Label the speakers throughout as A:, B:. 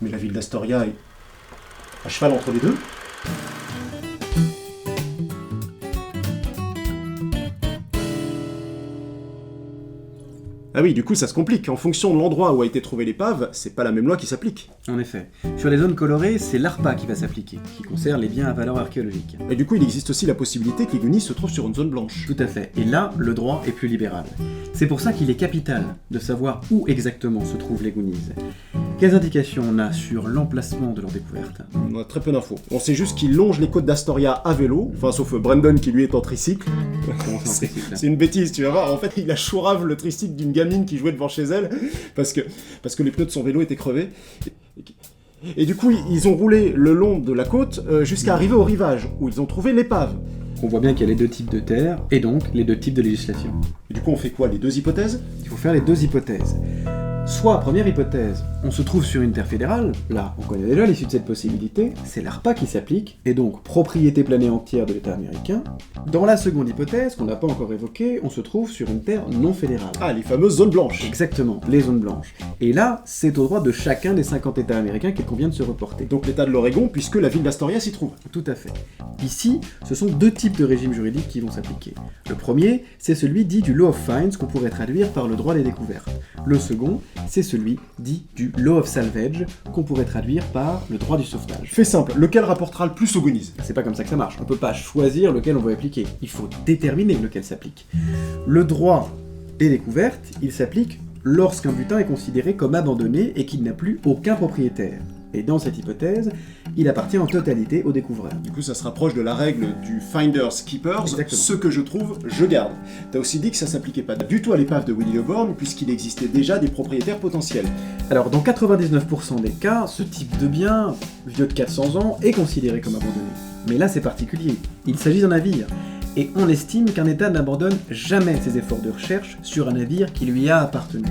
A: Mais la ville d'Astoria est à cheval entre les deux. Ah oui, du coup ça se complique. En fonction de l'endroit où a été trouvée l'épave, c'est pas la même loi qui s'applique.
B: En effet. Sur les zones colorées, c'est l'ARPA qui va s'appliquer, qui concerne les biens à valeur archéologique.
A: Et du coup, il existe aussi la possibilité que les Goonies se trouvent sur une zone blanche.
B: Tout à fait. Et là, le droit est plus libéral. C'est pour ça qu'il est capital de savoir où exactement se trouvent les Goonies. Quelles indications on a sur l'emplacement de leur découverte?
A: On a très peu d'infos. On sait juste qu'ils longent les côtes d'Astoria à vélo, enfin sauf Brandon qui lui est en tricycle.
B: Comment ça, en tricycle, là
A: C'est une bêtise, tu vas voir. En fait, il a chourave le tricycle d'une gamine qui jouait devant chez elle parce que les pneus de son vélo étaient crevés. Et du coup, ils ont roulé le long de la côte jusqu'à arriver au rivage où ils ont trouvé l'épave.
B: On voit bien qu'il y a les deux types de terre, et donc les deux types de législation.
A: Et du coup, on fait quoi? Les deux hypothèses?
B: Il faut faire les deux hypothèses. Soit, première hypothèse, on se trouve sur une terre fédérale, là, on connaît déjà l'issue de cette possibilité, c'est l'ARPA qui s'applique, et donc propriété planée entière de l'État américain. Dans la seconde hypothèse, qu'on n'a pas encore évoquée, on se trouve sur une terre non fédérale.
A: Ah, les fameuses zones blanches.
B: Exactement, les zones blanches. Et là, c'est au droit de chacun des 50 États américains qu'il convient de se reporter.
A: Donc l'État de l'Oregon, puisque la ville d'Astoria s'y trouve.
B: Tout à fait. Ici, ce sont deux types de régimes juridiques qui vont s'appliquer. Le premier, c'est celui dit du Law of Finds, qu'on pourrait traduire par le droit des découvertes. Le second, c'est celui dit du Law of Salvage, qu'on pourrait traduire par le droit du sauvetage.
A: Fait simple, lequel rapportera le plus aux Goonies?
B: C'est pas comme ça que ça marche, on peut pas choisir lequel on veut appliquer, il faut déterminer lequel s'applique. Le droit des découvertes, il s'applique lorsqu'un butin est considéré comme abandonné et qu'il n'a plus aucun propriétaire. Et dans cette hypothèse, il appartient en totalité au découvreur.
A: Du coup, ça se rapproche de la règle du Finders Keepers.
B: Exactement.
A: Ce que je trouve, je garde. T'as aussi dit que ça s'appliquait pas du tout à l'épave de Willie LeBorn, puisqu'il existait déjà des propriétaires potentiels.
B: Alors, dans 99% des cas, ce type de bien, vieux de 400 ans, est considéré comme abandonné. Mais là, c'est particulier. Il s'agit d'un navire. Et on estime qu'un État n'abandonne jamais ses efforts de recherche sur un navire qui lui a appartenu.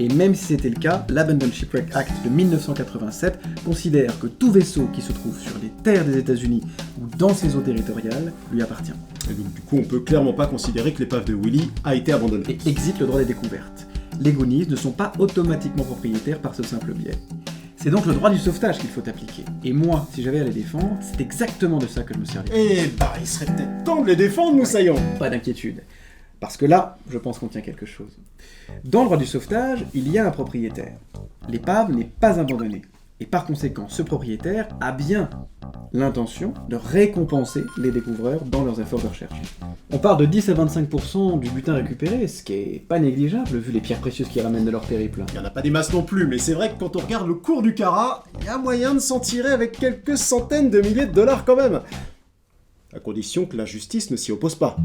B: Et même si c'était le cas, l'Abandoned Shipwreck Act de 1987 considère que tout vaisseau qui se trouve sur les terres des États-Unis ou dans ses eaux territoriales lui appartient.
A: Et donc, du coup, on peut clairement pas considérer que l'épave de Willie a été abandonnée.
B: Et existe le droit des découvertes. Les Goonies ne sont pas automatiquement propriétaires par ce simple biais. C'est donc le droit du sauvetage qu'il faut appliquer. Et moi, si j'avais à les défendre, c'est exactement de ça que je me servirais.
A: Eh bah, il serait peut-être temps de les défendre, Moussaillon.
B: Pas d'inquiétude. Parce que là, je pense qu'on tient quelque chose. Dans le droit du sauvetage, il y a un propriétaire. L'épave n'est pas abandonnée. Et par conséquent, ce propriétaire a bien l'intention de récompenser les découvreurs dans leurs efforts de recherche. On parle de 10 à 25% du butin récupéré, ce qui est pas négligeable vu les pierres précieuses qu'ils ramènent de leur périple.
A: Il y en a pas des masses non plus, mais c'est vrai que quand on regarde le cours du carat, il y a moyen de s'en tirer avec quelques centaines de milliers de dollars quand même. À condition que la justice ne s'y oppose pas.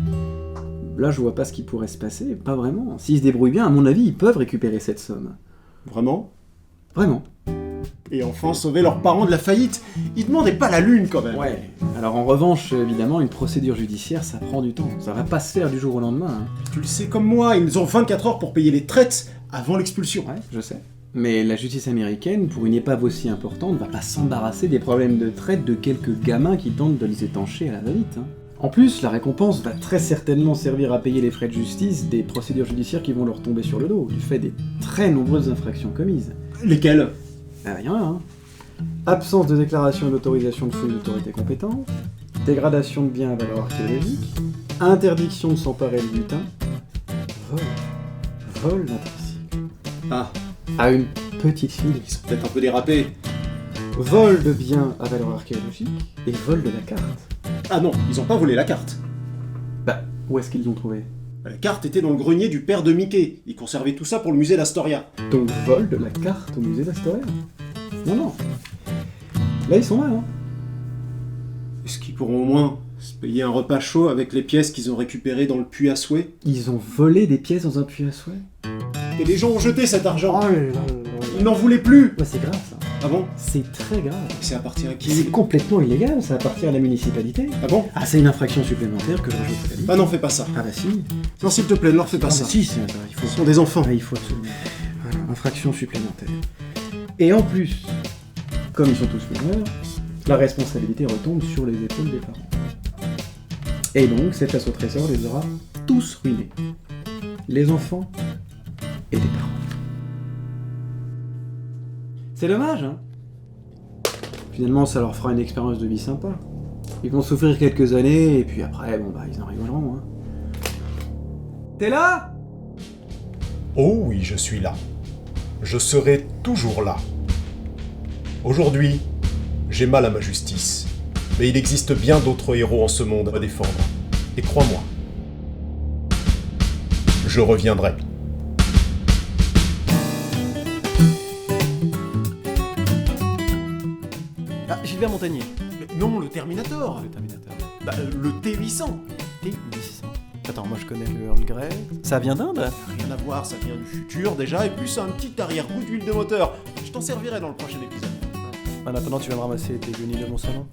B: Là, je vois pas ce qui pourrait se passer, pas vraiment. S'ils se débrouillent bien, à mon avis, ils peuvent récupérer cette somme.
A: Vraiment?
B: Vraiment.
A: Et enfin sauver leurs parents de la faillite. Ils demandaient pas la lune quand même.
B: Ouais. Alors en revanche, évidemment, une procédure judiciaire, ça prend du temps. Ça va pas se faire du jour au lendemain. Hein.
A: Tu le sais comme moi, ils ont 24 heures pour payer les traites avant l'expulsion.
B: Ouais, je sais. Mais la justice américaine, pour une épave aussi importante, va pas s'embarrasser des problèmes de traite de quelques gamins qui tentent de les étancher à la va-vite. Hein. En plus, la récompense va très certainement servir à payer les frais de justice des procédures judiciaires qui vont leur tomber sur le dos, du fait des très nombreuses infractions commises.
A: Lesquelles?
B: Rien, hein. Absence de déclaration et d'autorisation de fouille d'autorité compétente, dégradation de biens à valeur archéologique, interdiction de s'emparer du butin, vol d'un tricycle.
A: Ah,
B: À une petite fille.
A: ils sont peut-être un peu dérapés.
B: Vol de biens à valeur archéologique et vol de la carte.
A: Ah non, ils ont pas volé la carte.
B: Bah, où est-ce qu'ils l'ont trouvé?
A: La carte était dans le grenier du père de Mickey. Il conservait tout ça pour le musée d'Astoria.
B: Donc vol de la carte au musée d'Astoria? Non. Là, ils sont là, hein.
A: Est-ce qu'ils pourront au moins se payer un repas chaud avec les pièces qu'ils ont récupérées dans le puits à souhait?
B: Ils ont volé des pièces dans un puits à souhait?
A: Et les gens ont jeté cet argent.
B: là là.
A: Ils n'en voulaient plus.
B: Ouais, c'est grave, ça.
A: Ah bon?
B: C'est très grave.
A: C'est appartient à qui?
B: C'est complètement illégal, ça appartient à la municipalité.
A: Ah bon?
B: Ah, c'est une infraction supplémentaire que je rajoute à la liste.
A: Ah non, fais pas ça.
B: Ah bah si.
A: Non, s'il te plaît, ne leur fais pas ça.
B: Si, il faut.
A: Ce sont des enfants.
B: Ah, il faut absolument. Voilà, infraction supplémentaire. Et en plus, comme ils sont tous mineurs, la responsabilité retombe sur les épaules des parents. Et donc, cette chasse au trésor les aura tous ruinés. Les enfants et les parents. C'est dommage, hein. Finalement, ça leur fera une expérience de vie sympa. Ils vont souffrir quelques années, et puis après, bon bah, ils en rigoleront, hein. T'es là ?
C: Oh oui, je suis là. Je serai toujours là. Aujourd'hui, j'ai mal à ma justice. Mais il existe bien d'autres héros en ce monde à défendre. Et crois-moi, je reviendrai.
D: Ah, Gilbert Montagnier.
A: Non, le Terminator.
D: Le Terminator.
A: Bah, le T800.
D: T800. Attends, moi je connais le Earl Grey. Ça vient d'Inde ?
A: Rien à voir, ça vient du futur déjà, et plus un petit arrière-goût d'huile de moteur. Je t'en servirai dans le prochain épisode.
D: En attendant, tu viens me ramasser tes guenilles de mon salon.